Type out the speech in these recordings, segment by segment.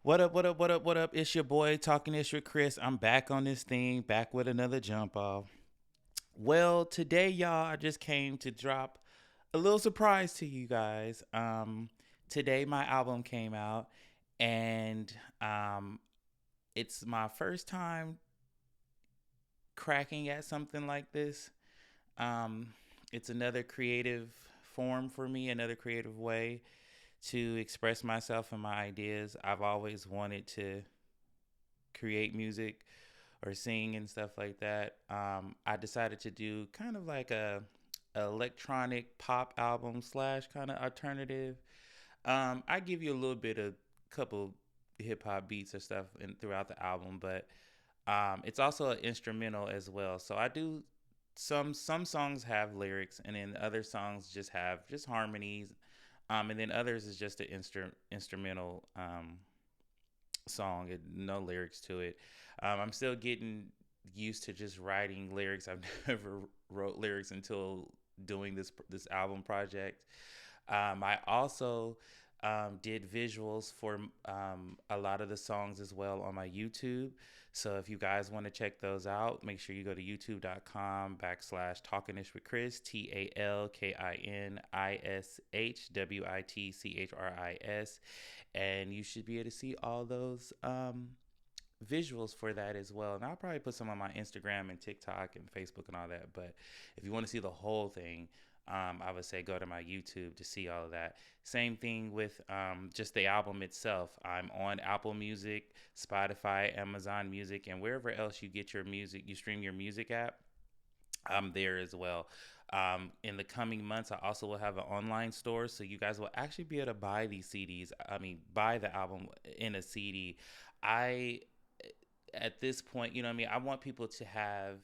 What up, what up, what up, what up? It's your boy Talkinishwitchris. I'm back on this thing, back with another jump off. Well, today, y'all, I just came to drop a little surprise to you guys. Today my album came out, and um it's my first time cracking at something like this. Um it's another creative form for me, another creative way to express myself and my ideas. I've always wanted to create music or sing and stuff like that. I decided to do kind of like a electronic pop album slash kind of alternative. I give you a little bit of couple hip hop beats or stuff throughout the album, but it's also an instrumental as well. So I do some songs have lyrics, and then other songs just have just harmonies, and then others is just an instrumental song and no lyrics to it. I'm still getting used to just writing lyrics. I've never wrote lyrics until doing this album project. I also did visuals for a lot of the songs as well on my YouTube. So if you guys want to check those out, make sure you go to youtube.com/Talkinishwitchris, TalkinishWitchris, and you should be able to see all those visuals for that as well. And I'll probably put some on my Instagram and TikTok and Facebook and all that. But if you want to see the whole thing, I would say go to my YouTube to see all of that. Same thing with just the album itself. I'm on Apple Music, Spotify, Amazon Music, and wherever else you get your music, you stream your music app. I'm there as well. In the coming months, I also will have an online store, so you guys will actually be able to buy these CDs. I mean, buy the album in a CD. I, at this point, you know what I mean? I want people to have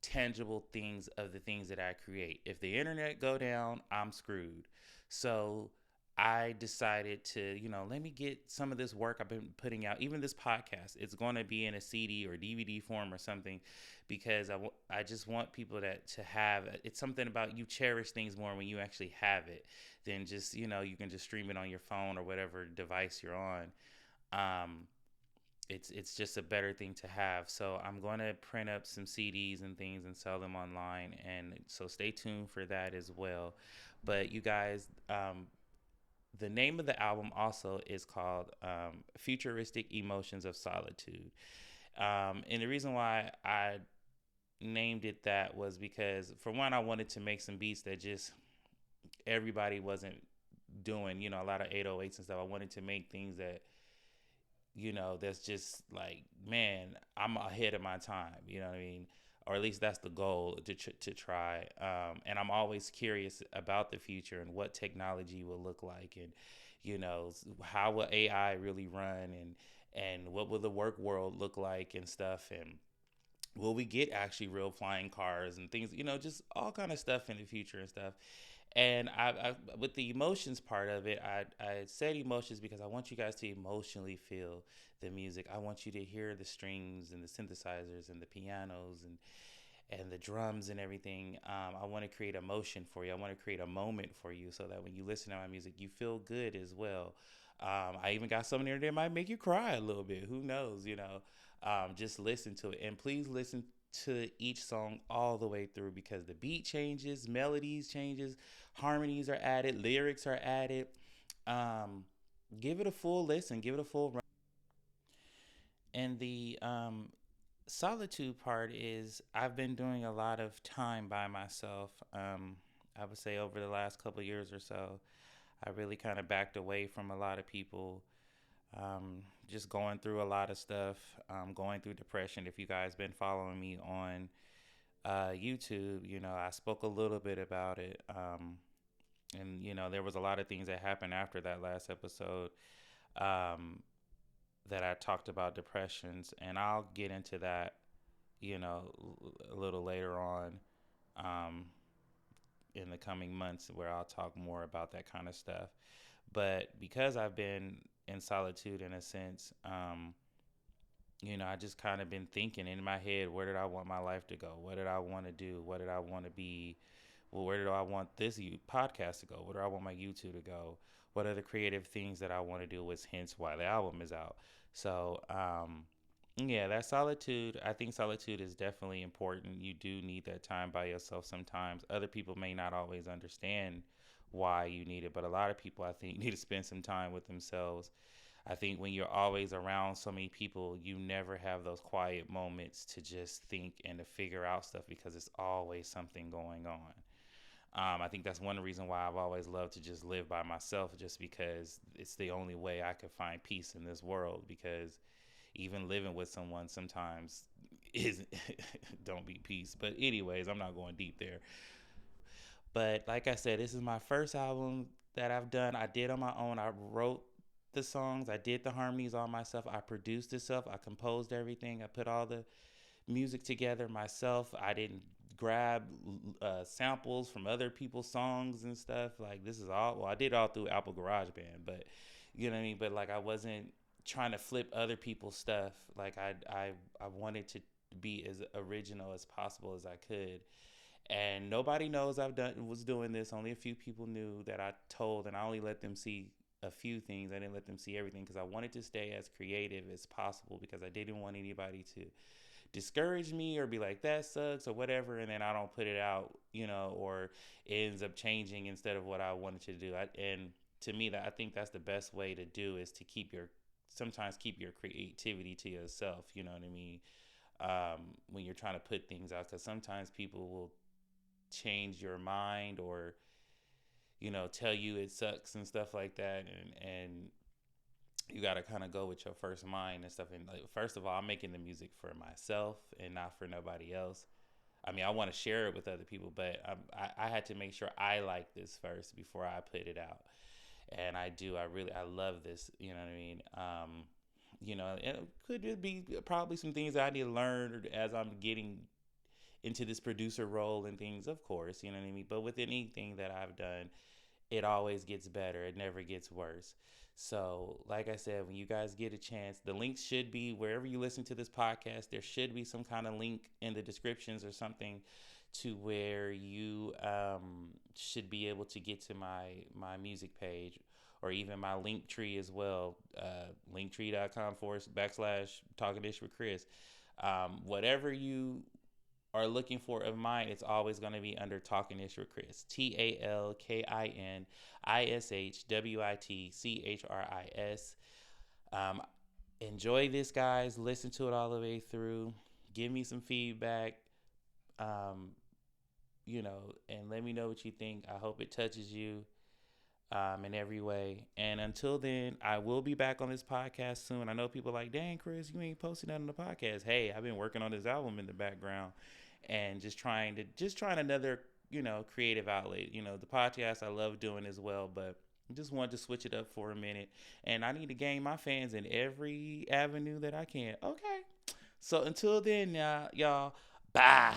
tangible things of the things that I create. If the internet go down, I'm screwed. So I decided to, let me get some of this work I've been putting out, even this podcast. It's going to be in a CD or DVD form or something, because I just want people to have it's something about you cherish things more when you actually have it than just, you can just stream it on your phone or whatever device you're on. Um, it's just a better thing to have. So I'm going to print up some CDs and things and sell them online, and so stay tuned for that as well. But you guys, the name of the album also is called Futuristic Emotions of Solitude. And the reason why I named it that was because, for one, I wanted to make some beats that just everybody wasn't doing, a lot of 808s and stuff. I wanted to make things that, that's just like, man, I'm ahead of my time. You know what I mean? Or at least that's the goal to try. And I'm always curious about the future and what technology will look like, and how will AI really run, and what will the work world look like and stuff, and will we get actually real flying cars and things, just all kind of stuff in the future and stuff. And I with the emotions part of it, I said emotions because I want you guys to emotionally feel the music. I want you to hear the strings and the synthesizers and the pianos and the drums and everything. I want to create emotion for you. I want to create a moment for you, so that when you listen to my music, you feel good as well. I even got something there that might make you cry a little bit. Who knows? Just listen to it, and please listen to each song all the way through, because the beat changes, melodies changes, harmonies are added, lyrics are added. Um, give it a full listen, give it a full run. And the solitude part is, I've been doing a lot of time by myself. I would say over the last couple of years or so, I really kind of backed away from a lot of people. Just going through a lot of stuff, going through depression. If you guys been following me on YouTube, I spoke a little bit about it. And there was a lot of things that happened after that last episode, um, that I talked about depressions, and I'll get into that, a little later on, um, in the coming months, where I'll talk more about that kind of stuff. But because I've been in solitude in a sense, I just kind of been thinking in my head, where did I want my life to go? What did I want to do? What did I want to be? Well, where do I want this podcast to go? Where do I want my YouTube to go? what other creative things that I want to do, was hence why the album is out. So, yeah, that solitude, I think solitude is definitely important. You do need that time by yourself sometimes. Other people may not always understand why you need it, but a lot of people, I think, need to spend some time with themselves. I think when you're always around so many people, you never have those quiet moments to just think and to figure out stuff, because it's always something going on. I think that's one reason why I've always loved to just live by myself, just because it's the only way I could find peace in this world. Because even living with someone sometimes is don't be peace. But anyways, I'm not going deep there. But like I said, this is my first album that I've done. I did on my own. I wrote the songs, I did the harmonies all myself, I produced it self, I composed everything, I put all the music together myself. I didn't grab samples from other people's songs and stuff. Like, this is all, well, I did all through Apple GarageBand, but you know what I mean. But like, I wasn't trying to flip other people's stuff. Like, I wanted to be as original as possible as I could. And nobody knows was doing this. Only a few people knew that I told, and I only let them see a few things. I didn't let them see everything, because I wanted to stay as creative as possible, because I didn't want anybody to discourage me or be like, that sucks or whatever, and then I don't put it out, or it ends up changing instead of what I wanted to do. And to me, that I think that's the best way to do, is to sometimes keep your creativity to yourself. You know what I mean? When you're trying to put things out, because sometimes people will change your mind, or tell you it sucks and stuff like that, and you got to kind of go with your first mind and stuff. And like, first of all, I'm making the music for myself and not for nobody else. I mean, I want to share it with other people, but I had to make sure I like this first before I put it out. And I love this. You know what I mean? And it could be probably some things that I need to learn as I'm getting into this producer role and things, of course, you know what I mean? But with anything that I've done, it always gets better. It never gets worse. So, like I said, when you guys get a chance, the links should be wherever you listen to this podcast. There should be some kind of link in the descriptions or something, to where you should be able to get to my music page, or even my link tree as well. Linktree.com/Talkinishwitchris. Whatever you are looking for of mine, it's always going to be under Talkinishwitchris. TalkinishWitchris. Enjoy this, guys. Listen to it all the way through. Give me some feedback. And let me know what you think. I hope it touches you in every way. And until then, I will be back on this podcast soon. I know people are like, dang, Chris, you ain't posting that on the podcast. Hey, I've been working on this album in the background, and just trying another, creative outlet. The podcast I love doing as well, but I just wanted to switch it up for a minute. And I need to gain my fans in every avenue that I can. Okay. So until then, y'all, bye.